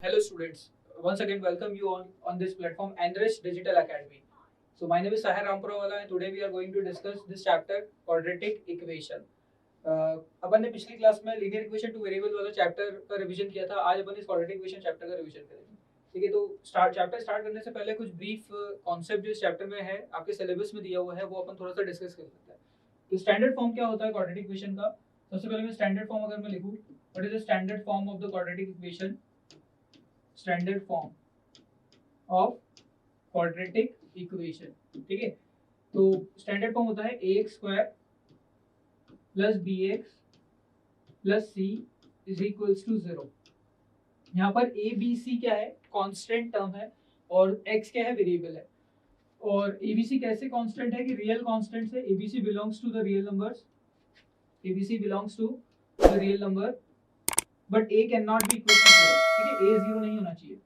Hello students, once again welcome you on this platform Enrich Digital Academy. So my name is Sahar Rampurawala and today we are going to discuss this chapter quadratic equation. अपन ने पिछली class में linear equation two variable वाला chapter का revision किया था। आज अपन इस quadratic equation chapter का रिवीजन करेंगे। ठीक है, तो चैप्टर स्टार्ट करने से पहले कुछ ब्रीफ कॉन्सेप्ट जो इस चैप्टर में है आपके सिलेबस में दिया हुआ है वो अपन थोड़ा सा डिस्कस कर लेते हैं। तो स्टैंडर्ड फॉर्म क्या होता है क्वाड्रेटिक इक्वेशन का? सबसे पहले मैं स्टैंडर्ड फॉर्म अगर मैं लिखूं, what is the standard form of the quadratic equation? Standard form of quadratic equation. ठीक है, तो स्टैंडर्ड फॉर्म होता है ax square plus bx plus c is equals to 0। यहाँ पर a b c क्या है? कांस्टेंट टर्म है और x क्या है? वेरिएबल है। और a b c कैसे कांस्टेंट है कि रियल कांस्टेंट से a b c belongs to the real numbers, a b c belongs to the real number but a can not be equal to 0। ठीक है, a 0 नहीं होना चाहिए।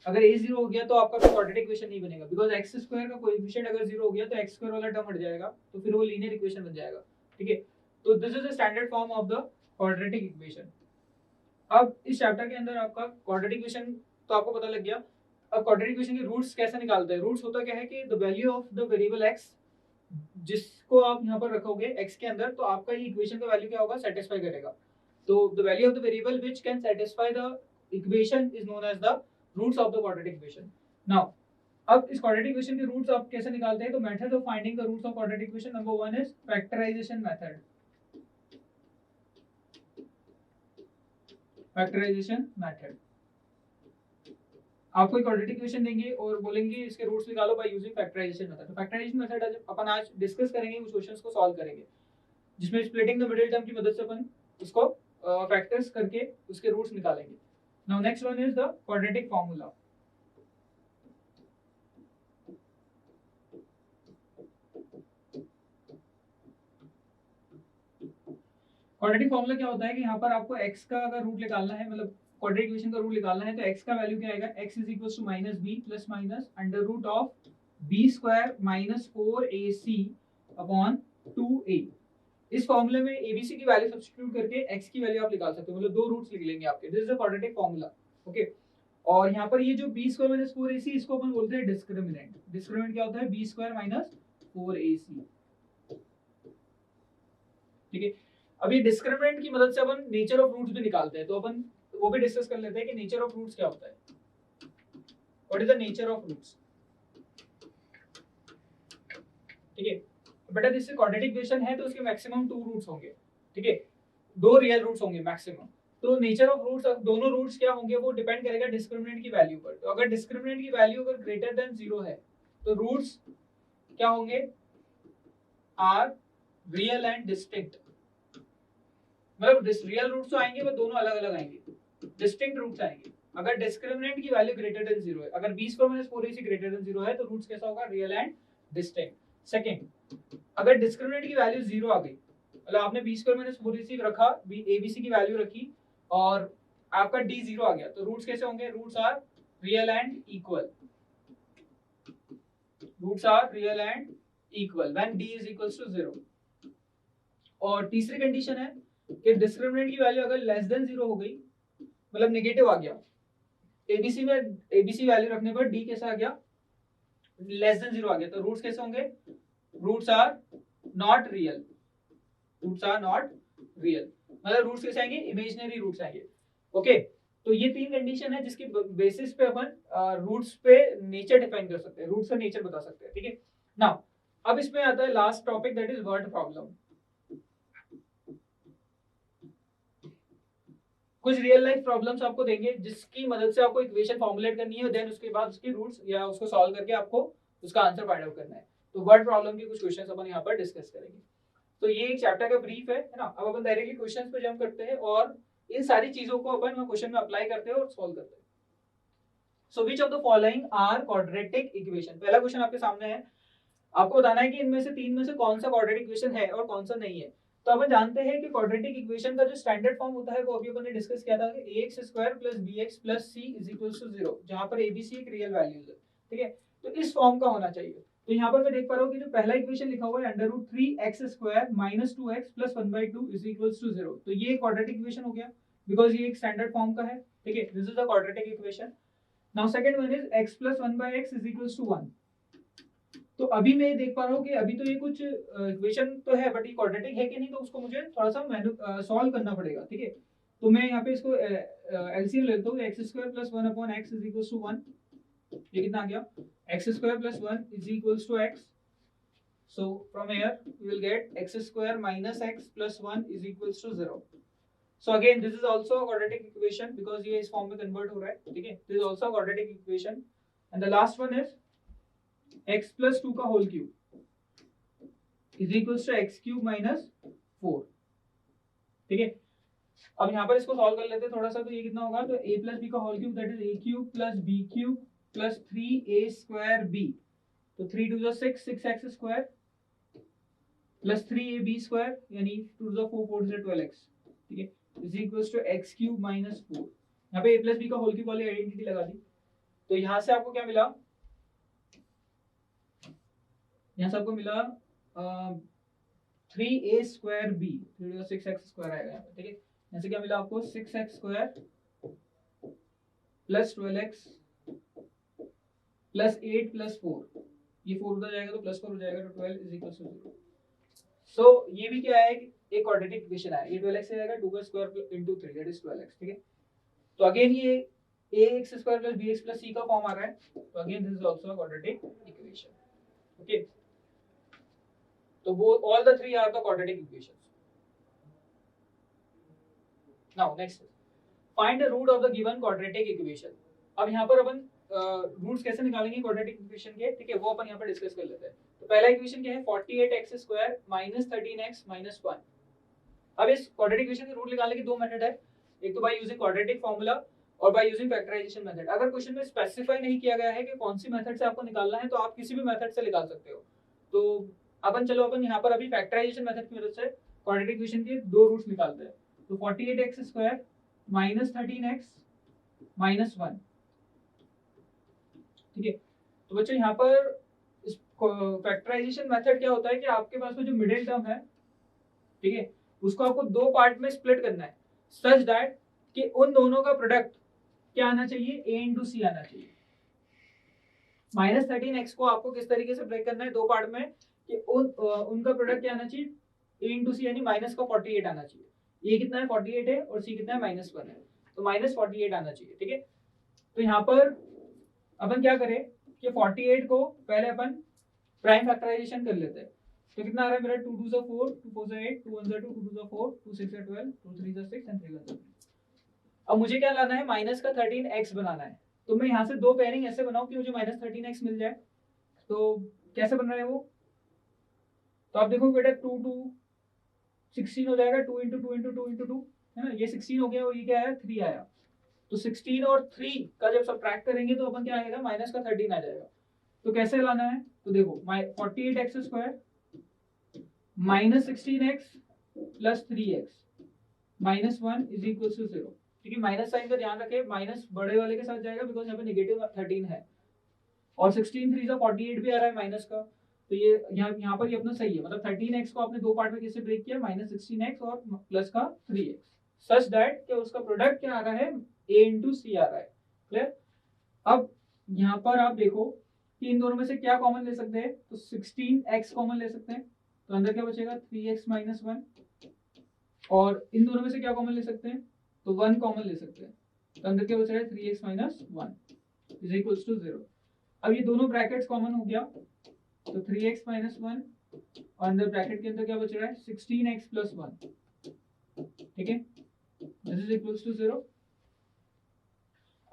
अगर a 0 हो गया तो आपका कोई क्वाड्रेटिक इक्वेशन नहीं बनेगा, बिकॉज़ x स्क्वायर का कोएफिशिएंट अगर 0 हो गया तो x स्क्वायर वाला टर्म हट जाएगा, तो फिर वो लीनियर इक्वेशन बन जाएगा। ठीक है, तो this is the standard form of the quadratic equation. अब इस चैप्टर के अंदर आपका क्वाड्रेटिक इक्वेशन तो आपको पता लग गया। अब क्वाड्रेटिक इक्वेशन के रूट्स कैसे निकालते हैं? रूट्स होता क्या है कि the value of the variable x जिसको आप यहाँ पर रखोगे x के अंदर, तो आपका ये इक्वेशन का वैल्यू क्या होगा? सेटिस्फाई करेगा। तो the value of the variable which can satisfy the equation is known as the roots of the quadratic equation. Now अब इस क्वाड्रेटिक इक्वेशन के रूट्स आप कैसे निकालते हैं? तो method of finding the roots of quadratic equation number 1 is factorization method. Factorization method, आपको एक क्वाड्रेटिक इक्वेशन देंगे और बोलेंगे इसके रूट्स निकालो बाय यूजिंग फैक्टराइजेशन मेथड। तो फैक्टराइजेशन मेथड अपन आज डिस्कस करेंगे, कुछ क्वेश्चंस को सॉल्व करेंगे जिसमें स्प्लिटिंग द मिडिल टर्म की मदद से अपन उसको फैक्टर्स करके उसके रूट्स निकालेंगे। Now next one is the quadratic formula. Quadratic formula क्या होता है कि यहाँ पर आपको x का अगर रूट निकालना है, मतलब क्वाड्रेटिक इक्वेशन का रूट निकालना है, तो x का वैल्यू क्या आएगा? x is equals to minus b plus minus under root of b square minus 4ac upon 2a। इस फॉर्मूले में abc की वैल्यू सब्स्टिट्यूट करके x की वैल्यू आप निकाल सकते हो, मतलब दो रूट्स लिख लेंगे आपके। This is the quadratic formula. Okay, और यहाँ पर ये जो बी स्क्वायर माइनस 4ac इसको अपन बोलते हैं डिस्क्रिमिनेंट। डिस्क्रिमिनेंट क्या होता है? B square minus 4ac। ठीक है, अब ये डिस्क्रिमिनेंट की मदद से अपन नेचर ऑफ रूट्स भी निकालते हैं, तो अपन वो भी डिस्कस कर लेते हैं कि नेचर ऑफ रूट्स क्या होता है। What is the nature of roots? ठीक है बेटा, जैसे क्वाड्रेटिक इक्वेशन है तो उसके मैक्सिमम 2 रूट्स होंगे। ठीक है, 2 रियल रूट्स होंगे मैक्सिमम। तो नेचर ऑफ रूट्स, दोनों रूट्स क्या होंगे वो डिपेंड करेगा डिस्क्रिमिनेंट की वैल्यू पर। तो अगर डिस्क्रिमिनेंट की वैल्यू अगर ग्रेटर देन 0 है तो रूट्स क्या होंगे? Are real and distinct. मतलब रियल रूट्स तो आएंगे पर दोनों अलग अलग आएंगे, डिस्टिंक्ट रूट्स आएंगे अगर डिस्क्रिमिनेंट की वैल्यू ग्रेटर देन 0 है। अगर b square minus 4ac greater than 0 है तो रूट्स कैसा होगा? Real and distinct. सेकंड, अगर डिस्क्रिमिनेंट की वैल्यू 0 आ गई, मतलब आपने b स्क्वायर माइनस 4ac रखा, abc की वैल्यू रखी और आपका d 0 आ गया, तो रूट्स कैसे होंगे? Roots are real and equal. Roots are real and equal when d is equals to 0। और तीसरी कंडीशन है कि डिस्क्रिमिनेंट की वैल्यू अगर लेस देन 0 हो गई, मतलब नेगेटिव आ गया, एबीसी में एबीसी वैल्यू रखने पर डी कैसा आ गया? लेस देन 0 आ गया, तो रूट्स कैसे होंगे? Roots are not real. Roots are not real, मतलब रूट्स कैसे आएंगे? इमेजिनरी रूट्स आएंगे। ओके, तो ये 3 कंडीशन है जिसके बेसिस पे अपन रूट्स पे नेचर डिफाइन कर सकते हैं, रूट्स का नेचर बता सकते हैं। ठीक है, नाउ अब इसमें आता है last topic, that is word problem. कुछ रियल लाइफ प्रॉब्लम्स आपको देंगे जिसकी मदद से आपको इक्वेशन फॉर्मुलेट करनी है, देन उसके बाद उसके रूट्स या उसको सॉल्व करके आपको उसका आंसर फाइंड आउट करना है। तो वर्ड प्रॉब्लम के कुछ क्वेश्चंस अपन यहाँ पर डिस्कस करेंगे। तो ये एक चैप्टर का ब्रीफ है ना। अब अपन डायरेक्टली क्वेश्चंस पे जंप करते हैं और इन सारी चीजों को अपन क्वेश्चन में अप्लाई करते हैं और सॉल्व करते हैं। So which of the following are quadratic equation? पहला क्वेश्चन आपके सामने है, आपको बताना है कि इनमें से 3 में से कौन सा क्वाड्रेटिक इक्वेशन है और कौन सा नहीं है। तो अपन जानते हैं कि क्वाड्रेटिक इक्वेशन का जो स्टैंडर्ड फॉर्म होता है वो अभी अपन ने डिस्कस किया था कि ax square plus bx plus c is equals to 0, जहां पर abc एक रियल वैल्यूज है। ठीक है, तो इस फॉर्म का होना चाहिए। तो यहाँ पर मैं देख पा रहा हूँ कि जो पहला इक्वेशन लिखा हुआ है under root 3x square minus 2x plus 1/2 is equals to 0, तो ये क्वाड्रेटिक इक्वेशन हो गया। बिकॉज ये एक स्टैंडर्ड फॉर्म का है, ठीक है। This is the quadratic equation. Now second one is x plus 1/x is equals to 1। तो अभी मैं देख पा रहा हूँ कि अभी तो ये कुछ इक्वेशन तो है, बट ये क्वाड्रेटिक है कि नहीं, तो उसको मुझे थोड़ा सा सॉल्व करना पड़ेगा, ठीक है। तो मैं यहाँ पे इसको एलसीएम लेता हूँ, x square plus 1 upon x is equals to 1। ये कितना आ गया, x square plus 1 is equals to x. So from here we will get x square minus x plus 1 is equals to 0. So again this is also a quadratic equation because ये इस form में convert हो रहा है, ठीक है। This is also a quadratic equation and the last one is x plus 2 का whole cube is equals to x cube minus 4, ठीक है। अब यहाँ पर इसको सॉल्व कर लेते हैं थोड़ा सा। तो ये कितना होगा, तो a plus b का whole cube that is a cube plus b cube plus 3a square b, तो 3 2 6 6x square plus 3ab square यानी 2 to the 4 4 to the 12x, ठीक है, is equals to x cube minus 4। यहाँ पे a plus b का whole cube वाली identity लगा दी। तो यहाँ से आपको क्या मिला, यहाँ से आपको मिला 3a square b, 3 to the 6x square आएगा यहाँ पे, ठीक है। यहाँ से क्या मिला आपको 6x square plus 12x plus 8 plus 4, ये 4 उधर जाएगा तो प्लस 4 हो जाएगा, तो 12 इज इक्वल्स टू 0। सो ये भी क्या है, एक क्वाड्रेटिक इक्वेशन है। ये 12x से आएगा 2 का square into 3 that is 12x, ठीक है। तो अगेन ये ax square plus bx plus c का फॉर्म आ रहा है। तो again this is also a quadratic equation, okay. तो वो all the three are the quadratic equations. Now next, find the root of the given quadratic equation. अब यहाँ पर अपन रूट्स कैसे निकालेंगे क्वाड्रेटिक इक्वेशन के, ठीक है, वो अपन यहाँ पर डिस्कस कर लेते हैं। तो पहला इक्वेशन क्या है, 48x square minus 13x minus 1। अब इस क्वाड्रेटिक इक्वेशन के रूट निकालने के दो मेथड है, एक तो बाय यूजिंग क्वाड्रेटिक फार्मूला और बाय यूजिंग फैक्टराइजेशन मेथड। अगर क्वेश्चन में स्पेसिफाई नहीं किया गया है कि कौन सी मेथड से आपको निकालना है, तो आप किसी भी मेथड से निकाल सकते हो। तो अपन यहाँ पर अभी फैक्टराइजेशन मेथड की मदद से क्वाड्रेटिक इक्वेशन के दो रूट्स निकालते हैं। तो 48x square minus 13x minus 1, ठीक है। तो बच्चों यहाँ पर फैक्टराइजेशन मेथड क्या होता है कि आपके पास में जो मिडिल टर्म है, ठीक है, उसको आपको दो पार्ट में स्प्लिट करना है सच दैट कि उन दोनों का प्रोडक्ट क्या आना चाहिए, a इंटू सी आना चाहिए। माइनस 13x को आपको किस तरीके से ब्रेक करना है दो पार्ट में कि उनका प्रोडक्ट क्या आना चाहिए, a इंटू सी यानी माइनस का 48 आना चाहिए। ये कितना है 48 है और c कितना है माइनस 1 है, तो माइनस 48 आना चाहिए, ठीक है। तो यहाँ पर अपन क्या करें कि 48 को पहले अपन प्राइम फैक्टराइजेशन कर लेते हैं। तो कितना आ रहा है मेरा, 2 2 4 2 4 8 2 1 2 2 2 4 2 6 12 2 3 6 एंड 3 1 3। अब मुझे क्या लाना है, माइनस का 13x बनाना है। तो मैं यहाँ से दो पेयरिंग ऐसे बनाऊं कि मुझे माइनस 13x मिल जाए। तो कैसे बन रहा है वो, तो आप देखो बेटा 2 2 16 हो जाएगा, 2 इंटू 2 इंटू 2 इंटू 2 है ना, ये 16 हो गया और ये क्या आया 3 आया। तो 16 और 3 का जब सब्ट्रैक्ट करेंगे तो अपन क्या आएगा, माइनस का 13 आ जाएगा। तो कैसे लाना है, तो देखो 48x square minus 16x plus 3x minus 1 is equal to 0, ठीक है। माइनस साइन का ध्यान रखें, माइनस बड़े वाले के साथ जाएगा बिकॉज यहाँ पे नेगेटिव 13 है और 16 3 का 48 भी आ रहा है माइनस का। तो ये यहाँ पर ये अपना सही है, मतलब 13x को आपने दो पार्ट में कैसे ब्रेक किया, माइनस 16x और प्लस का 3x सच दैट कि उसका प्रोडक्ट क्या आ रहा है, a इंटू सी आ रहा है, क्लियर। अब यहाँ पर आप देखो कि इन दोनों में से क्या कॉमन ले सकते हैं, तो 16x कॉमन ले सकते हैं, तो अंदर क्या बचेगा 3x माइनस 1, और इन दोनों में से क्या कॉमन ले सकते हैं, तो 1 कॉमन ले सकते हैं, तो अंदर क्या बच रहा है 3x minus 1 is equals to 0। अब ये दोनों ब्रैकेट्स कॉमन हो गया, तो 3x माइनस 1 और अंदर ब्रैकेट के अंदर क्या बच रहा है 16x प्लस 1, ठीक है, दिस इज इक्वल्स टू 0।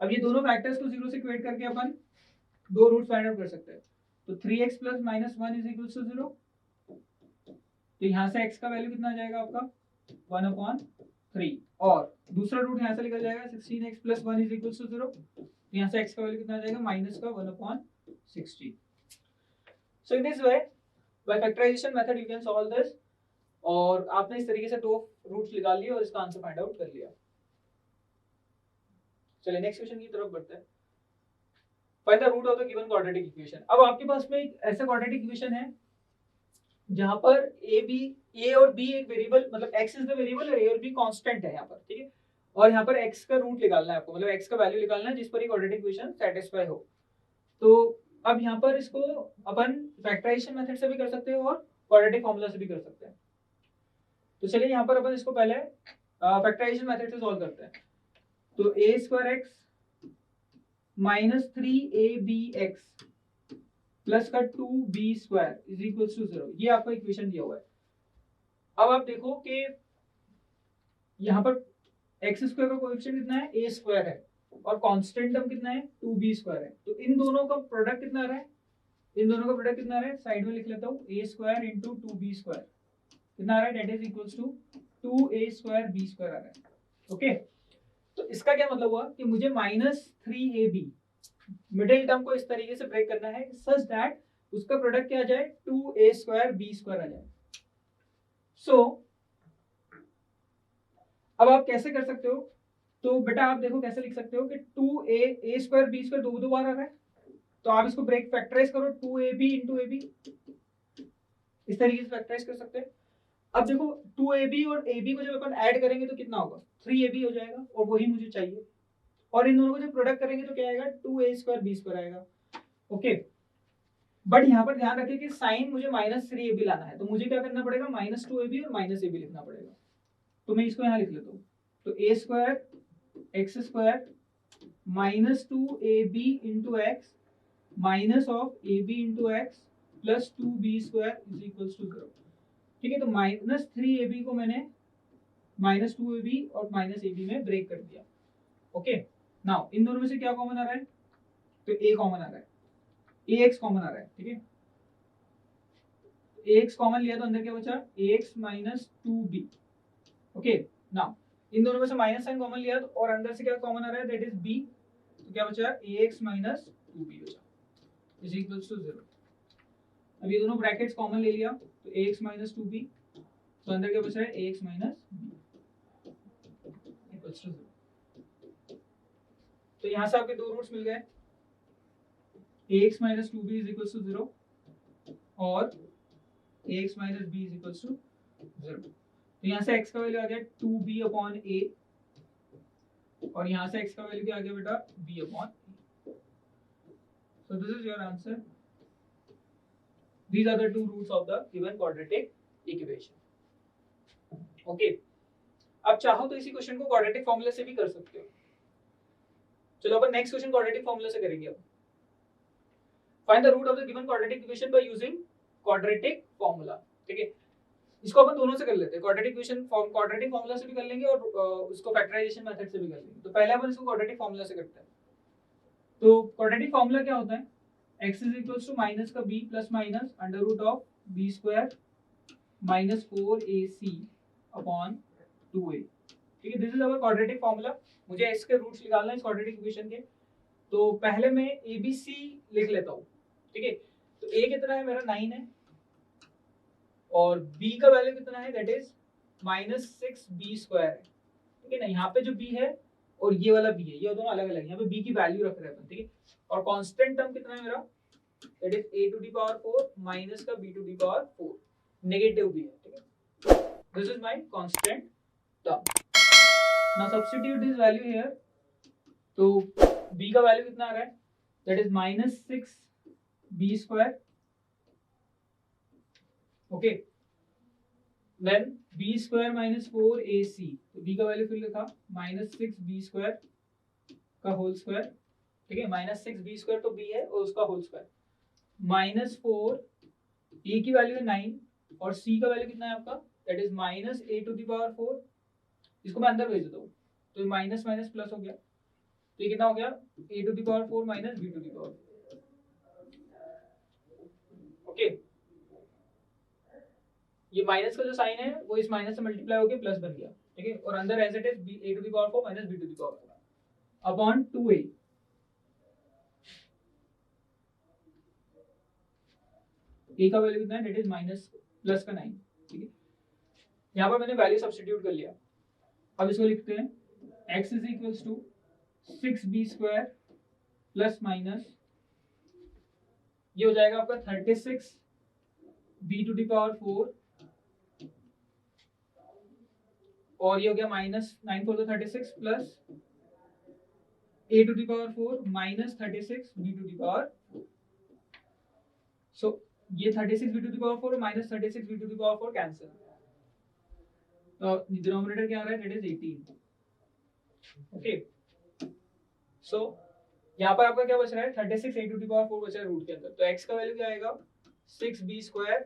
अब ये दोनों फैक्टर्स को 0 से इक्वेट करके अपन दो रूट्स फाइंड आउट कर सकते हैं। तो 3x plus minus 1 is equals to 0, तो यहाँ से x का वैल्यू कितना आ जाएगा आपका 1/3, और दूसरा रूट यहाँ से निकल जाएगा 16x plus 1 is equals to 0, तो यहाँ से x का वैल्यू कितना आ जाएगा माइनस का 1/16। So in this way by factorisation method you can solve this, और आपने इस तरीके से दो रूट्स निकाल लिए और इसका आंसर फाइंड आउट कर लिया। चलिए नेक्स्ट क्वेश्चन की तरफ बढ़ते हैं। Find the root of the given quadratic equation. अब आपके पास में एक ऐसा क्वाड्रेटिक इक्वेशन है जहां पर a और b एक वेरिएबल, मतलब x इज द वेरिएबल और a और b कांस्टेंट है यहाँ पर, ठीक है। और यहाँ पर x का रूट निकालना है आपको, मतलब x का वैल्यू निकालना है जिस पर ये क्वाड्रेटिक इक्वेशन सेटिस्फाई हो। तो अब यहाँ पर इसको अपन फैक्टराइजेशन मेथड से भी कर सकते हैं और क्वाड्रेटिक फॉर्मूला से भी कर सकते हैं। तो चलिए यहाँ पर अपन इसको पहले फैक्टराइजेशन मेथड से सॉल्व करते हैं। तो a square x minus 3ab x plus का 2b square is equal to 0, ये आपको इक्वेशन दिया हुआ है। अब आप देखो कि यहाँ पर एक्स स्क्वायर का कोएफिशिएंट कितना है, a स्क्वायर है, और कांस्टेंट टर्म कितना है, 2b स्क्वायर है। तो इन दोनों का प्रोडक्ट कितना आ रहा है, इन दोनों का प्रोडक्ट कितना आ रहा है, साइड में लिख लेता हूँ, a square into 2b square कितना आ रहा है, that is equals to 2a square b square आ रहा है। ओके, तो इसका क्या मतलब हुआ कि मुझे माइनस 3ab मिडिल टर्म को इस तरीके से ब्रेक करना है सच दैट उसका प्रोडक्ट क्या आ जाए, 2a स्क्वायर b स्क्वायर आ जाए। सो अब आप कैसे कर सकते हो, तो बेटा आप देखो कैसे लिख सकते हो कि 2a स्क्वायर b स्क्वायर दो बार आ रहा है, तो आप इसको ब्रेक फैक्टराइज करो, 2ab इंटू ab, इस तरीके से फैक्टराइज कर सकते हैं। अब देखो 2ab और ab को जब अपन ऐड करेंगे तो कितना होगा, 3ab हो जाएगा, और वही मुझे चाहिए। और इन दोनों को जब प्रोडक्ट करेंगे तो क्या आएगा, 2a स्क्वायर b स्क्वायर आएगा। ओके, बट यहाँ पर ध्यान रखिए कि साइन मुझे माइनस 3ab लाना है, तो मुझे क्या करना पड़ेगा, माइनस 2ab और माइनस ab लिखना पड़ेगा। तो मैं इसको यहाँ लिख लेता हूँ, तो a square x square minus 2ab into x minus of ab into x plus 2b square is equals to 0। ठीक है, तो माइनस 3ab को मैंने माइनस 2ab और माइनस ab में ब्रेक कर दिया। ओके, नाउ इन दोनों में से क्या कॉमन आ रहा है, तो a कॉमन आ रहा है, ax कॉमन आ रहा है। ठीक है, ax कॉमन लिया तो अंदर क्या बचा, ax minus 2b। Okay, now in दोनों में से माइनस साइन कॉमन लिया तो और अंदर से क्या कॉमन आ रहा है, दैट इज b, तो क्या बचा, ax माइनस 2b बचा इज इक्वल्स टू 0। अब ये दोनों ब्रैकेट्स कॉमन ले लिया तो ax माइनस 2b, तो अंदर क्या बच रहा है, ax minus b equals to 0। तो यहां से आपके दो रूट्स मिल गए, ax minus 2b is equals to 0 और ax minus b is equals to 0। तो यहाँ से x का वैल्यू आ गया 2b अपॉन a, और यहाँ से x का वैल्यू क्या आ गया बेटा, b upon a। So this is your answer. These are the two roots of the given quadratic equation. Okay. अब चाहो तो इसी क्वेश्चन को क्वाड्रेटिक फॉर्मूला से भी कर सकते हो। चलो अपन नेक्स्ट क्वेश्चन क्वाड्रेटिक फॉर्मूला से करेंगे। अब find the root of the given quadratic equation by using quadratic formula. ठीक है, इसको अपन दोनों से कर लेते हैं, क्वाड्रेटिक इक्वेशन क्वाड्रेटिक फॉर्मूला से भी कर लेंगे और उसको फैक्टराइजेशन मेथड से भी कर लेंगे। तो पहले अपन इसको क्वाड्रेटिक फॉर्मूला से करते हैं। तो क्वाड्रेटिक फॉर्मूला क्या होता है, x is equals to minus का b plus minus under root of b square minus 4ac upon 2a। ठीक है, this is our quadratic formula. मुझे x के रूट्स निकालना है इस क्वाड्रेटिक इक्वेशन के, तो पहले मैं abc लिख लेता हूँ। ठीक है, तो a कितना है मेरा 9 है, और b का वैल्यू कितना है, that is minus 6b square है। ठीक है ना, यहाँ पे जो b है और ये वाला b है, ये दोनों अलग अलग, यहाँ पे b की वैल्यू रख रहे हैं। ठीक है, और कांस्टेंट टर्म कितना है मेरा, that is a to the power 4 minus का b to the power 4, negative भी है। ठीक है, this is my constant term. Now substitute this value here, तो b का वैल्यू कितना आ रहा है, that is minus 6b square. Okay, then b square minus 4ac, तो b का वैल्यू फिर लिखा माइनस 6b स्क्वायर का होल स्क्वायर। ठीक है, माइनस 6b स्क्वायर तो b है और उसका होल स्क्वायर माइनस 4, a की वैल्यू है 9 और c का वैल्यू कितना है आपका, that is minus a to the power 4। इसको मैं अंदर भेज देता हूँ, तो माइनस माइनस प्लस हो गया, तो ये कितना हो गया, a to the power 4 minus b to the power 4। Okay, ये माइनस का जो साइन है वो इस माइनस से मल्टीप्लाई होकर प्लस बन गया। ठीक है, और अंदर as it is a to the power 4 minus b to the power 4 upon 2a। a का वैल्यू कितना है, दैट इज माइनस प्लस का 9। ठीक है, यहाँ पर मैंने वैल्यू सब्स्टिट्यूट कर लिया। अब इसको लिखते हैं, x is equals to 6b square plus minus, ये हो जाएगा आपका 36b टू द पावर 4, और ये हो गया minus 9 4 36 plus a to the power 4 minus 36 b to the power 4। So ये 36 b to the power 4 minus 36 b to the power 4 cancel, तो डिनोमिनेटर क्या आ रहा है, दैट इज 18। ओके, सो यहाँ पर आपका क्या बच रहा है, 36 a टू द पावर 4 बच रहा है रूट के अंदर, तो x का वैल्यू क्या आएगा 6b square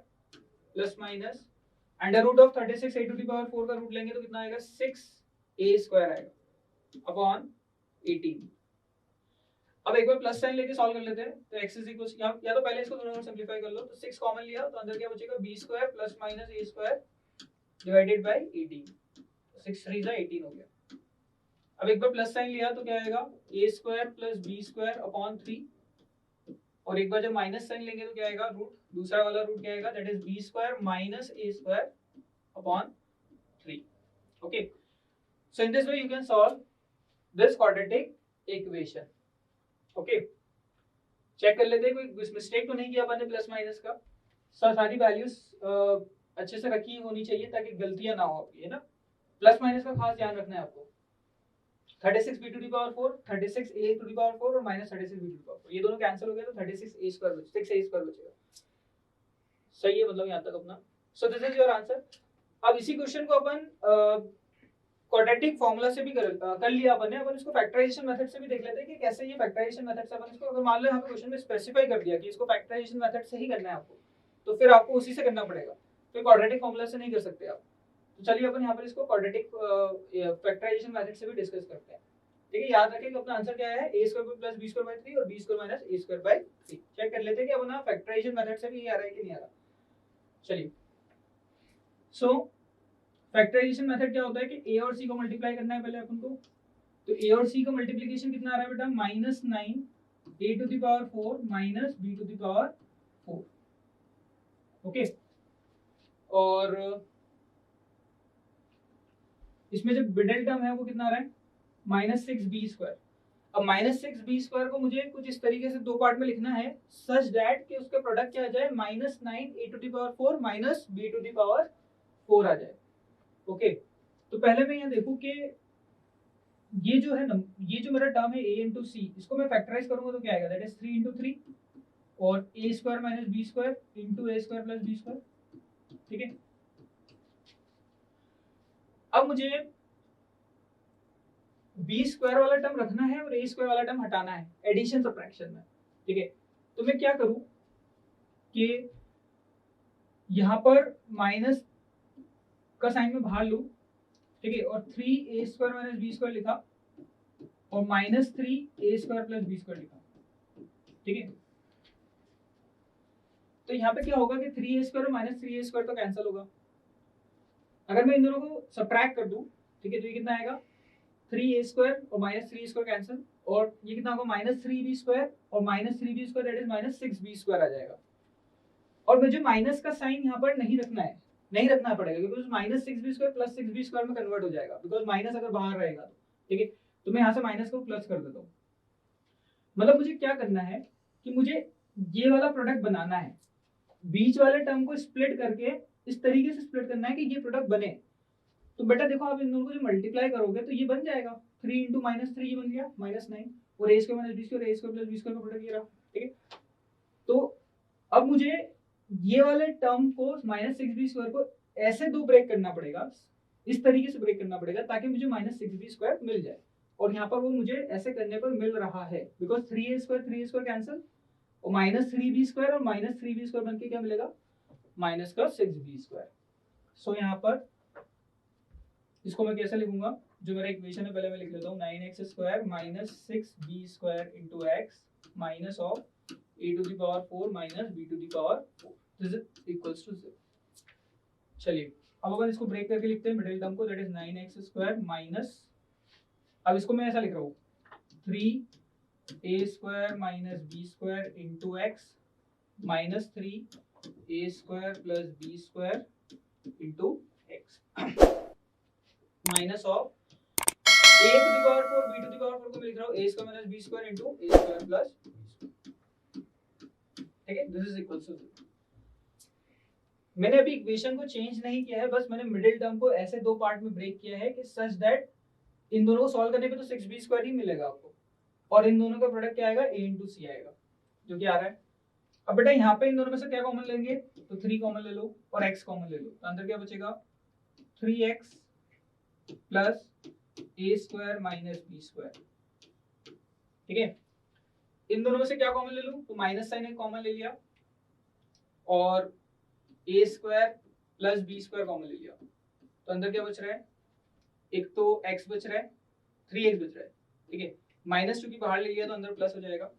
plus minus under root of 36 a to the power 4 का रूट लेंगे तो कितना आएगा 6a स्क्वायर आएगा अपॉन 18। अब एक बार प्लस साइन लेके सॉल्व कर लेते हैं, तो x इज इक्वल या तो पहले इसको दोनों में सिंपलीफाई कर लो, तो 6 कॉमन लिया तो अंदर क्या बचेगा b square plus minus a square divided by 18, 6 3 जा 18 हो गया। अब एक बार प्लस साइन लिया तो क्या आएगा a square plus b square upon 3, और एक बार जब माइनस साइन लेंगे तो क्या आएगा रूट, दूसरा वाला रूट क्या आएगा, that is b square minus a square upon 3। Okay, so in this way you can solve this quadratic equation. Okay, check कर लेते हैं कोई मिस्टेक तो नहीं किया अपन ने प्लस माइनस का, सारी वैल्यूज अच्छे से रखी होनी चाहिए ताकि गलतियां ना हो आपकी, है ना। प्लस माइनस का खास ध्यान रखना है आपको। 36 b to the power 4, 36 a to the power 4 और minus 36 b to the power 4, ये दोनों कैंसिल हो गए तो 36 a स्क्वायर बचेगा, 6 a स्क्वायर बचेगा। सही है, मतलब यहाँ तक अपना। सो दिस इज योर आंसर। अब इसी क्वेश्चन को अपन क्वाड्रेटिक फार्मूला से भी कर लिया अपन ने, अपन इसको फैक्टराइजेशन मेथड से भी देख लेते हैं कि कैसे ये फैक्टराइजेशन मेथड से अपन इसको, अगर मान लो यहाँ पे क्वेश्चन में स्पेसिफाई कर दिया कि इसको फैक्टराइजेशन मेथड से ही करना है आपको, तो फिर आपको उसी से करना पड़ेगा, फिर क्वाड्रेटिक फार्मूला से नहीं कर सकते आप। तो चलिए अपन यहाँ पर इसको क्वाड्रेटिक फैक्टराइजेशन मेथड से भी डिस्कस करते हैं। ठीक है, याद रखें कि अपना आंसर क्या है, a square plus b square by 3 और b square minus a square by 3। Check कर लेते हैं कि अपना फैक्टराइजेशन मेथड से भी आ रहा है कि नहीं आ रहा। चलिए, सो फैक्टराइजेशन मेथड क्या होता है कि a और c को मल्टीप्लाई करना है पहले अपन को, तो a और c का मल्टीप्लिकेशन कितना आ रहा है बेटा, -9 a to the power 4 minus b to the power 4। Okay, और इसमें जो मिडिल टर्म है वो कितना आ रहा है, -6b स्क्वायर। अब -6b स्क्वायर को मुझे कुछ इस तरीके से दो पार्ट में लिखना है, सच दैट कि उसका प्रोडक्ट क्या आ जाए, -9 a to the power 4 minus b to the power 4 आ जाए। ओके, तो पहले मैं यहाँ देखूं कि ये जो है ना, ये जो मेरा टर्म है a इंटू सी, इसको मैं फैक्टराइज करूंगा तो क्या आएगा, दैट इज 3 इंटू 3 और a square minus b square into a square plus b square. ठीक है, अब मुझे b स्क्वायर वाला टर्म रखना है और a स्क्वायर वाला टर्म हटाना है एडिशन सब्ट्रैक्शन में। ठीक है, तो मैं क्या करूं कि यहाँ पर माइनस का साइन में बाहर लूं, ठीक है, और 3a square minus b square लिखा और -3a square plus b square लिखा। ठीक है, तो यहाँ पे क्या होगा कि 3a स्क्वायर और -3a स्क्वायर तो कैंसिल होगा। अगर मैं इन दोनों को सब्ट्रैक्ट कर दूं, ठीक है, तो ये कितना आएगा, 3a स्क्वायर और -3a स्क्वायर कैंसिल, और ये कितना होगा, -3b स्क्वायर और -3b square that is -6b square आ जाएगा। और मुझे माइनस का साइन यहाँ पर नहीं रखना है, नहीं रखना पड़ेगा, क्योंकि -6b square plus 6b square में कन्वर्ट हो जाएगा, बिकॉज माइनस अगर बाहर रहेगा तो। ठीक है, तो मैं यहाँ से माइनस को प्लस कर देता हूँ। मतलब मुझे क्या करना है कि मुझे ये वाला प्रोडक्ट बनाना है, बीच वाले टर्म को स्प्लिट करके इस तरीके से स्प्लिट करना है कि ये प्रोडक्ट बने। तो बेटा देखो, आप इन दोनों को जो मल्टीप्लाई करोगे तो ये बन जाएगा, 3 इंटू -3 ये बन गया -9 और a square minus b square, a square plus b square का प्रोडक्ट ये रहा। ठीक है, तो अब मुझे ये वाले टर्म को -6b स्क्वायर को ऐसे दो ब्रेक करना पड़ेगा, इस तरीके से ब्रेक करना पड़ेगा ताकि मुझे -6b स्क्वायर मिल जाए, और यहाँ पर वो मुझे ऐसे करने पर मिल रहा है, बिकॉज 3a स्क्वायर कैंसिल और -3b स्क्वायर और -3b स्क्वायर बनके क्या मिलेगा, -6b स्क्वायर। सो यहाँ पर इसको मैं कैसे लिखूंगा, जो मेरा इक्वेशन है पहले मैं लिख लेता हूँ, 9x square minus 6b square into x minus of a to the power 4 minus b to the power 4 this is equals to 0। चलिए, अब अपन इसको ब्रेक करके लिखते हैं मिडिल टर्म को, that is 9x square minus, अब इसको मैं ऐसा लिख रहा हूँ, 3a square minus b square into x minus 3a square plus b square into x minus of a to the power 4 b to the power 4 को मैं लिख रहा हूँ a square minus b square into a square plus b square. ठीक है, this is equal to 0। मैंने अभी equation को चेंज नहीं किया है, बस मैंने मिडिल टर्म को ऐसे दो पार्ट में ब्रेक किया है कि सच दैट इन दोनों को सॉल्व करने पे तो 6b² ही मिलेगा आपको, और इन दोनों का प्रोडक्ट क्या आएगा, a इंटू सी आएगा, जो कि आ रहा है। अब बेटा यहाँ पे इन दोनों में से क्या कॉमन लेंगे, तो 3 कॉमन ले लो और x कॉमन ले लो, तो अंदर क्या बचेगा 3x plus a² minus b²। ठीक है, इन दोनों में से क्या कॉमन ले लूं, तो माइनस साइन एक कॉमन ले लिया और a² प्लस b² कॉमन ले लिया, तो अंदर क्या बच रहा है, एक तो x बच रहा है, 3x बच रहा है। ठीक है, माइनस चूंकि बाहर ले लिया तो अंदर प्लस हो जाएगा,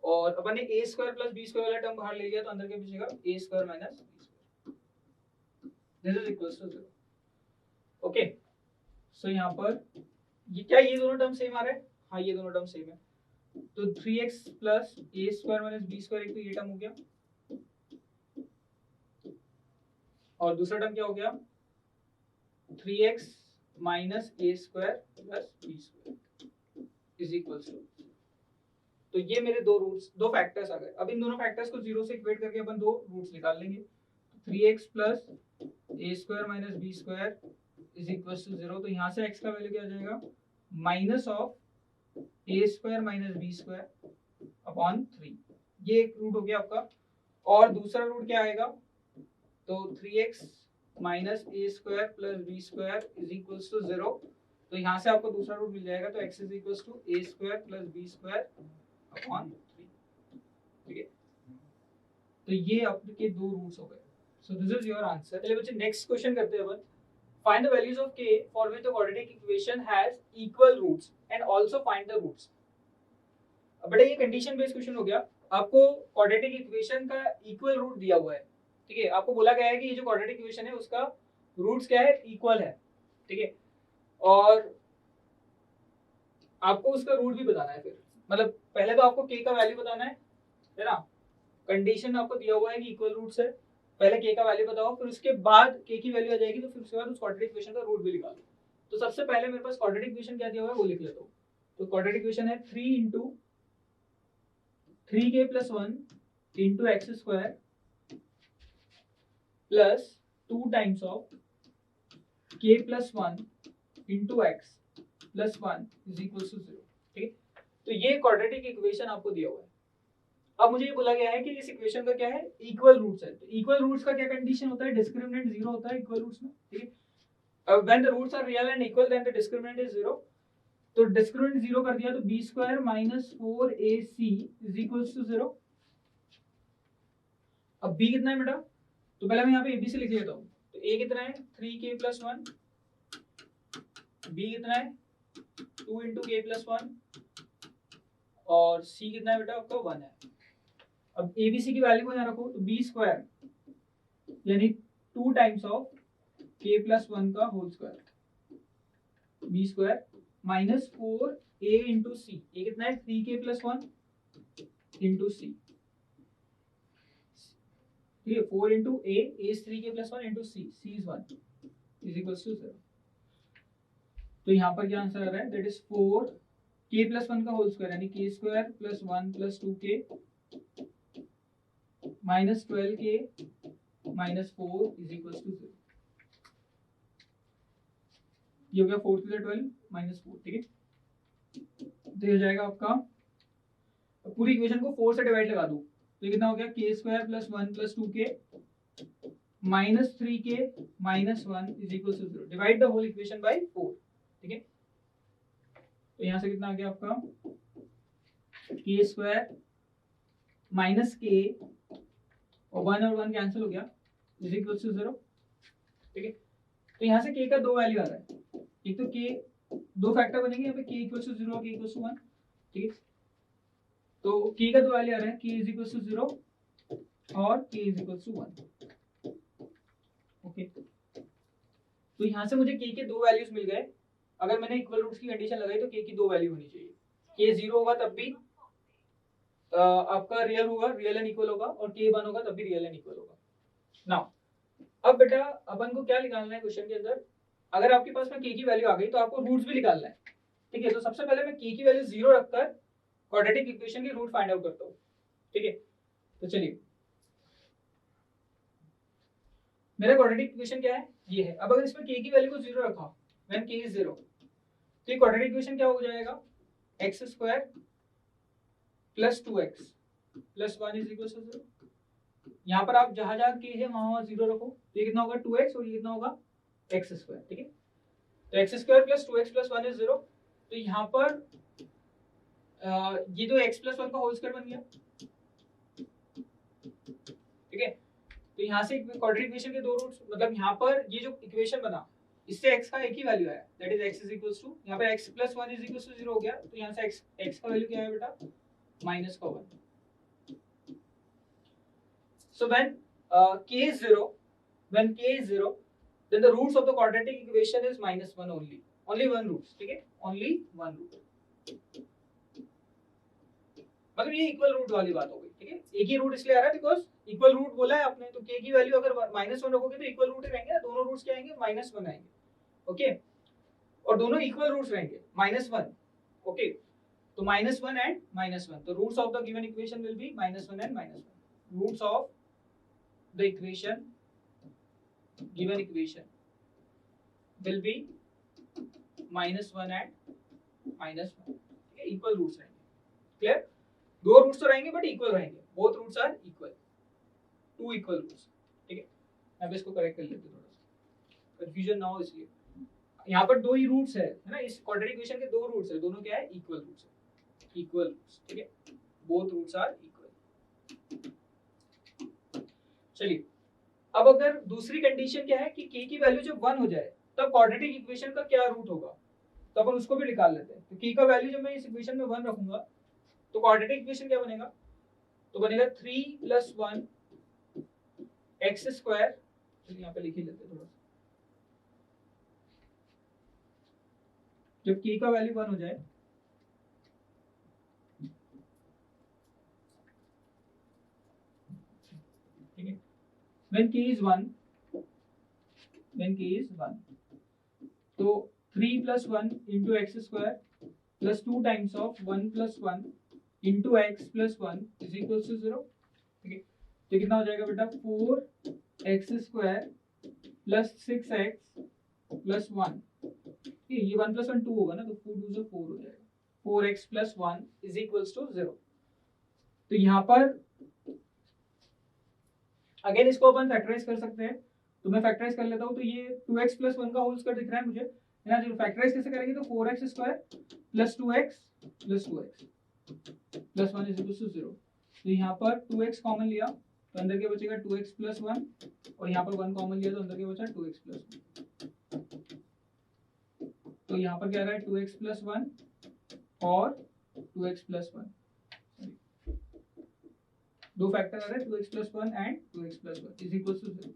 और अपन ने a² प्लस b² वाला टर्म बाहर ले लिया तो अंदर क्या बचेगा, a² minus b²। This is equals to 0। Okay, so यहाँ पर ये क्या, ये दोनों टर्म सेम आ रहा है, हाँ ये दोनों टर्म सेम है, तो 3x plus a² minus b², एक तो ये टर्म हो गया, और दूसरा टर्म क्या हो गया 3x minus a² plus b² is equals to, तो ये मेरे दो रूट्स, दो फैक्टर्स आ गए। अब इन दोनों फैक्टर्स को 0 से इक्वेट करके अपन दो रूट्स निकाल लेंगे, 3x plus a² minus b² is equals to 0, तो यहाँ से x का वैल्यू क्या आ जाएगा, minus of a² minus b² upon 3, ये एक रूट हो गया आपका। और दूसरा रूट क्या आएगा, तो 3x minus a² plus b² is equals to 0, तो यहाँ से आपको दूसरा रूट मिल जाएगा, तो x is equals to a² plus b² upon 3। ठीक है, तो ये आपके दो रूट्स हो गए। So this is your answer. चलिए बच्चे नेक्स्ट क्वेश्चन करते हैं अपन। Find the values of k for which the quadratic equation has equal roots and also find the roots. अब बेटा ये कंडीशन बेस्ड क्वेश्चन हो गया, आपको क्वाड्रेटिक इक्वेशन का इक्वल रूट दिया हुआ है। ठीक है, आपको बोला गया है कि ये जो क्वाड्रेटिक इक्वेशन है उसका रूट्स क्या है, इक्वल है। ठीक है, और आपको उसका रूट भी बताना है। फिर मतलब पहले तो आपको k का वैल्यू बताना है ना, कंडीशन आपको दिया हुआ है कि इक्वल रूट्स है, पहले k का वैल्यू बताओ, फिर उसके बाद k की वैल्यू आ जाएगी तो फिर उसके बाद उस क्वाड्रेटिक इक्वेशन का रूट भी निकालो। तो सबसे पहले मेरे पास क्वाड्रेटिक इक्वेशन क्या दिया हुआ है वो लिख लेता हूँ। तो क्वाड्रेटिक इक्वेशन है 3 into 3k plus 1 into x² plus 2 times of k plus 1 into x plus 1 is equal to 0। ठीक है, तो ये क्वाड्रेटिक इक्वेशन आपको दिया हुआ है। अब मुझे ये बोला गया है कि इस इक्वेशन का क्या है, इक्वल रूट्स है। तो इक्वल रूट्स का क्या कंडीशन होता है, डिस्क्रिमिनेंट 0 होता है इक्वल रूट्स में। ठीक है, when the roots are real and equal then the discriminant is 0। तो डिस्क्रिमिनेंट 0 कर दिया तो b² minus 4ac is equals to 0। अब b कितना है बेटा, तो पहले मैं यहाँ पे abc लिख लेता हूँ। तो a कितना है 3k प्लस 1, b कितना है 2 इंटू k प्लस 1, और c कितना है बेटा आपका 1 है। अब abc की वैल्यू को यहाँ रखो, तो b² यानी 2 टाइम्स ऑफ k प्लस 1 का whole square, b² minus 4a into C, ये कितना है 3k प्लस 1 इंटू सी। ठीक है, 4 into a is 3k plus 1 into c, c is 1 is equals to 0। तो यहाँ पर क्या आंसर आ रहा है, दैट इज 4k प्लस 1 का होल स्क्वायर यानी k² plus 1 plus 2k minus 12k minus 4 is equals to 0। ये हो गया 4 to the 12 माइनस 4। ठीक है, तो ये हो जाएगा आपका, पूरी इक्वेशन को 4 से डिवाइड लगा दूं तो ये कितना हो गया k² plus 1 plus 2k minus 3k minus 1 is equal to 0। Divide the whole equation by 4। ठीक है, तो यहाँ से कितना आ गया आपका k² माइनस k और 1 और 1 कैंसिल हो गया इज इक्वल टू 0। ठीक है, तो यहाँ से k का दो वैल्यू आ रहा है, एक तो k दो फैक्टर बनेंगे यहाँ पे k इक्वल टू 0 और k इक्वल टू 1। ठीक है, तो k का दो वैल्यू आ रहा है, k इज इक्वल टू 0 और k is equal to 1। Okay, तो यहाँ से मुझे k के दो वैल्यूज मिल गए। अगर मैंने इक्वल रूट्स की कंडीशन लगाई तो k की दो वैल्यू होनी चाहिए, k 0 होगा तब भी आपका रियल होगा, रियल एंड इक्वल होगा, और k 1 होगा तब भी रियल एंड इक्वल होगा। नाउ अब बेटा अपन को क्या निकालना है क्वेश्चन के अंदर, अगर आपके पास में k की वैल्यू आ गई तो आपको रूट्स भी निकालना है। ठीक है, तो सबसे पहले मैं k की वैल्यू 0 रखकर क्वाड्रेटिक इक्वेशन के रूट फाइंड आउट करता हूँ। ठीक है, तो चलिए मेरा क्वाड्रेटिक इक्वेशन क्या है, ये है। अब अगर इसमें k की वैल्यू को 0 रखा, व्हेन k इज 0, तो ये क्वाड्रेटिक इक्वेशन क्या हो जाएगा, x square plus 2x plus 1 is equal to 0। यहाँ पर आप जहां जहां k है वहां 0 रखो, तो ये कितना होगा 2x और ये कितना होगा x स्क्वायर, ठीक है। तो x square plus 2x plus 1 is 0। तो यहाँ पर ये तो x प्लस 1 का होल स्क्वायर बन गया, ठीक है। तो यहाँ से क्वाड्रेटिक इक्वेशन के दो रूट्स, मतलब यहाँ पर ये जो इक्वेशन बना इससे x का एक ही वैल्यू आया, that is x is equals to, यहाँ पे x plus 1 is equals to 0 हो गया। तो यहाँ से x का वैल्यू क्या है बेटा, माइनस का 1। So when k is 0, then the roots of the quadratic equation is -1 only. Only one root, ठीक है, only one root। मतलब ये इक्वल रूट वाली बात हो गई, ठीक है। एक ही रूट इसलिए आ रहा है बिकॉज इक्वल रूट बोला है आपने, तो k की वैल्यू अगर -1 रखोगे तो इक्वल रूट ही रहेंगे ना, दोनों रूट्स क्या आएंगे, -1 आएंगे, ओके। और दोनों इक्वल रूट्स रहेंगे, -1, ओके। तो -1 एंड -1, तो roots of the given equation will be -1 and -1। रूट्स ऑफ the equation, given equation will be -1 and -1, equal roots रहेंगे, क्लियर। दो रूट्स तो रहेंगे बट इक्वल रहेंगे, both roots are equal, two equal roots, ठीक है। अब इसको करेक्ट कर लेते हैं, थोड़ा सा कंफ्यूजन ना हो इसलिए। यहाँ पर दो ही रूट्स है ना, इस क्वाड्रेटिक इक्वेशन के दो रूट्स है, दोनों क्या है, इक्वल रूट्स है, इक्वल रूट्स, ठीक है। Both roots are equal. चलिए, अब अगर दूसरी कंडीशन क्या है कि k की वैल्यू जब 1 हो जाए तब क्वाड्रेटिक इक्वेशन का क्या रूट होगा, तो अपन उसको भी निकाल लेते हैं। तो k का वैल्यू जब मैं इस इक्वेशन में 1 रखूंगा तो क्वाड्रेटिक इक्वेशन क्या बनेगा, तो बनेगा 3 + 1 x स्क्वायर, चलिए यहाँ पे लिख ही लेते हैं थोड़ा सा। जब k का वैल्यू 1 हो जाए, ठीक है, when k is 1, तो 3 + 1 into x square plus 2 times of 1 + 1 into x plus 1 is equals to 0, ठीक है। तो कितना हो जाएगा बेटा, 4x square plus 6x plus 1, ये 1 + 1 2 होगा ना, तो 4 2 4 हो जाएगा, 4x plus 1 is equals to 0। तो यहाँ पर अगेन इसको अपन फैक्टराइज कर सकते हैं, तो मैं फैक्टराइज कर लेता हूँ। तो ये 2x + 1 का होल स्क्वायर दिख रहा है मुझे, है ना। जो फैक्टराइज कैसे करेंगे, तो 4x square plus 2x plus 2x plus 1 is equal to 0। तो यहाँ पर 2x कॉमन लिया तो अंदर के बचेगा 2x प्लस 1, और यहाँ पर 1 कॉमन लिया तो अंदर के बचा 2x प्लस 1। तो यहाँ पर क्या रहा है, 2x प्लस 1 और 2x प्लस 1, दो फैक्टर आ रहे हैं, 2x plus 1 and 2x plus 1 is equal to 0।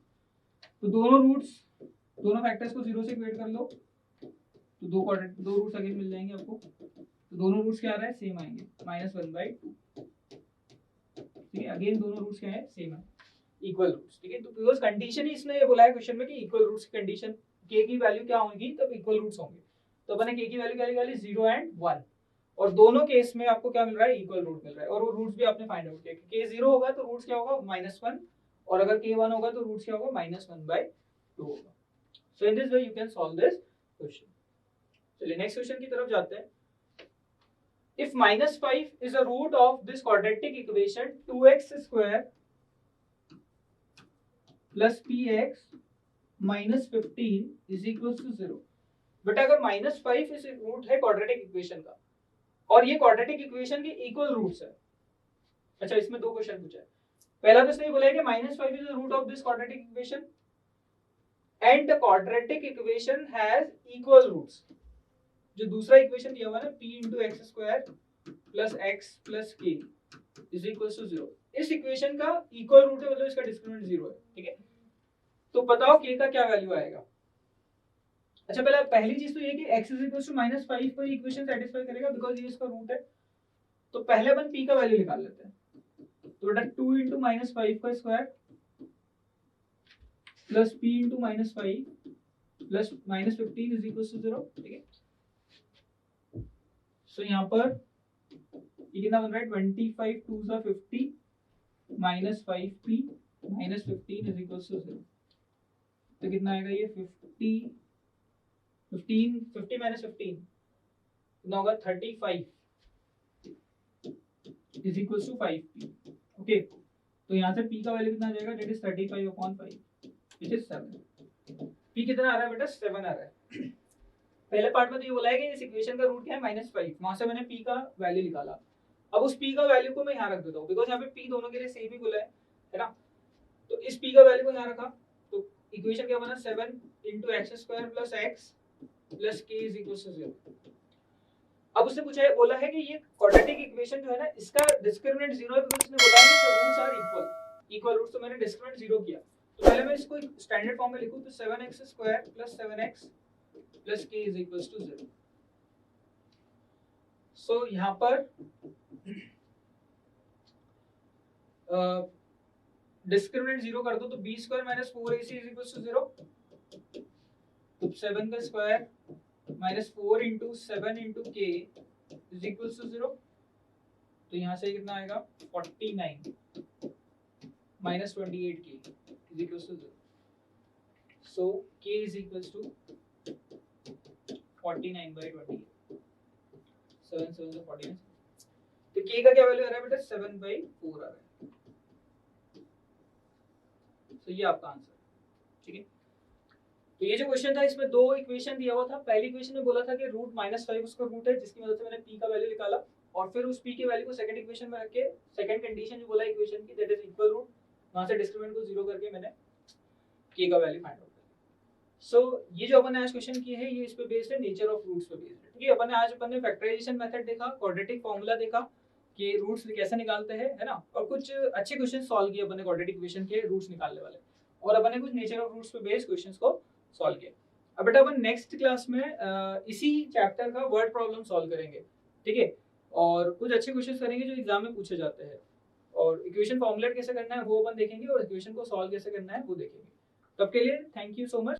तो दोनों फैक्टर्स को 0 से इक्वेट कर लो, तो दो रूट्स अगेन मिल जाएंगे आपको। तो दोनों रूट्स क्या आ रहा है, सेम आएंगे, -1/2, ठीक है। अगेन दोनों रूट्स क्या है, सेम है, इक्वल रूट्स, ठीक है। तो बिकॉज़ कंडीशन ही इसने ये बोला है क्वेश्चन में कि इक्वल रूट्स की कंडीशन, k की वैल्यू क्या होगी तब इक्वल रूट्स होंगे। तो अपन ने k की वैल्यू क्या निकाली, 0 एंड 1, और दोनों केस में आपको क्या मिल रहा है, इक्वल रूट मिल रहा है। और वो रूट्स भी आपने फाइंड आउट किया कि k 0 होगा तो रूट्स क्या होगा, -1, और अगर k 1 होगा तो रूट्स क्या होगा, -1/2 होगा। So in this way you can solve this question. चलिए नेक्स्ट क्वेश्चन की तरफ जाते हैं। If -5 is a root of this quadratic equation, 2x square plus px minus 15 is equals to 0। बेटा अगर -5 इस रूट है क्वाड्रेटिक इक्वेशन का, और ये क्वाड्रेटिक इक्वेशन के इक्वल रूट्स है। अच्छा, इसमें दो क्वेश्चन पूछा है। पहला तो इसने बोला है कि -5 is the root of this quadratic equation and the quadratic equation has equal roots। जो दूसरा इक्वेशन दिया हुआ है ना, p into x square plus x plus k is equals to 0, इस इक्वेशन का इक्वल रूट है, मतलब इसका डिस्क्रिमिनेंट 0 है, ठीक है। तो बताओ k का क्या वैल्यू आएगा। अच्छा, पहली चीज तो ये कि x is equals to -5 पर इक्वेशन सेटिस्फाई करेगा बिकॉज ये इसका रूट है। तो पहले अपन p का वैल्यू निकाल लेते हैं। तो बेटा 2 into -5 का square plus p into -5 plus -15 is equal to 0, ठीक है। सो यहाँ पर ये कितना बन रहा है, 25 2 50 -5p -15 इज इक्वल टू 0। तो कितना आएगा ये 50 माइनस 15 कितना होगा 35 is equal to 5p। Okay, तो यहाँ से p का वैल्यू कितना आ जाएगा, that is 35/5 which is 7। p कितना आ रहा है बेटा, 7 आ रहा है। पहले पार्ट में तो ये बोला है कि इस इक्वेशन का रूट क्या है -5, वहां से मैंने p का वैल्यू निकाला। अब उस p का वैल्यू को मैं यहाँ रख देता हूँ बिकॉज यहाँ पे p दोनों के लिए सेम ही बोला है ना। तो इस p का वैल्यू को यहाँ रखा तो इक्वेशन क्या बना 7 × x² + x + k = 0। अब उसने पूछा है, बोला है कि ये क्वाड्रेटिक इक्वेशन जो है ना इसका डिस्क्रिमिनेंट 0 है बिकॉज़ उसने बोला है कि रूट्स आर इक्वल रूट्स, तो मैंने डिस्क्रिमिनेंट 0 किया। तो पहले मैं इसको स्टैंडर्ड फॉर्म में लिखूं तो 7x² + 7x + k = 0। सो यहाँ पर डिस्क्रिमिनेंट 0 कर दो तो b² - 4ac = 0। तो 7 का स्क्वायर -4 × 7 × k = 0। तो यहाँ से कितना आएगा 49 - 28k = 0। सो k = 49/28। 7 7 से 49। तो k का क्या वैल्यू आ रहा है बेटा, 7/4 आ रहा है। तो ये आपका आंसर, ठीक है। तो ये जो क्वेश्चन था इसमें दो इक्वेशन दिया हुआ था। पहली इक्वेशन में बोला था कि रूट -5 उसका रूट है, जिसकी मदद से मैंने p का वैल्यू निकाला और फिर उस p के वैल्यू को सेकंड इक्वेशन में रख के सेकंड कंडीशन जो बोला इक्वेशन की दैट इज इक्वल रूट, वहां से डिस्क्रिमिनेंट को 0 करके मैंने k का वैल्यू फाइंड आउट किया। सो ये जो अपन ने आज क्वेश्चन किए हैं ये इस पे बेस्ड है, नेचर ऑफ रूट्स पे बेस्ड है, ठीक है। अपन ने फैक्टराइजेशन मेथड देखा, क्वाड्रेटिक फार्मूला देखा कि रूट्स कैसे निकालते हैं, है ना, और कुछ अच्छे क्वेश्चन सॉल्व किए अपन ने क्वाड्रेटिक इक्वेशन के रूट्स निकालने वाले, और अपन ने कुछ नेचर ऑफ रूट्स पे बेस्ड क्वेश्चंस को सॉल्व किया। अब बेटा अपन नेक्स्ट क्लास में इसी चैप्टर का वर्ड प्रॉब्लम सॉल्व करेंगे, ठीक है, और कुछ अच्छे क्वेश्चंस करेंगे जो एग्जाम में पूछे जाते हैं, और इक्वेशन फॉर्मुलेट कैसे करना है वो अपन देखेंगे, और इक्वेशन को सॉल्व कैसे करना है वो देखेंगे। तब के लिए थैंक यू सो मच।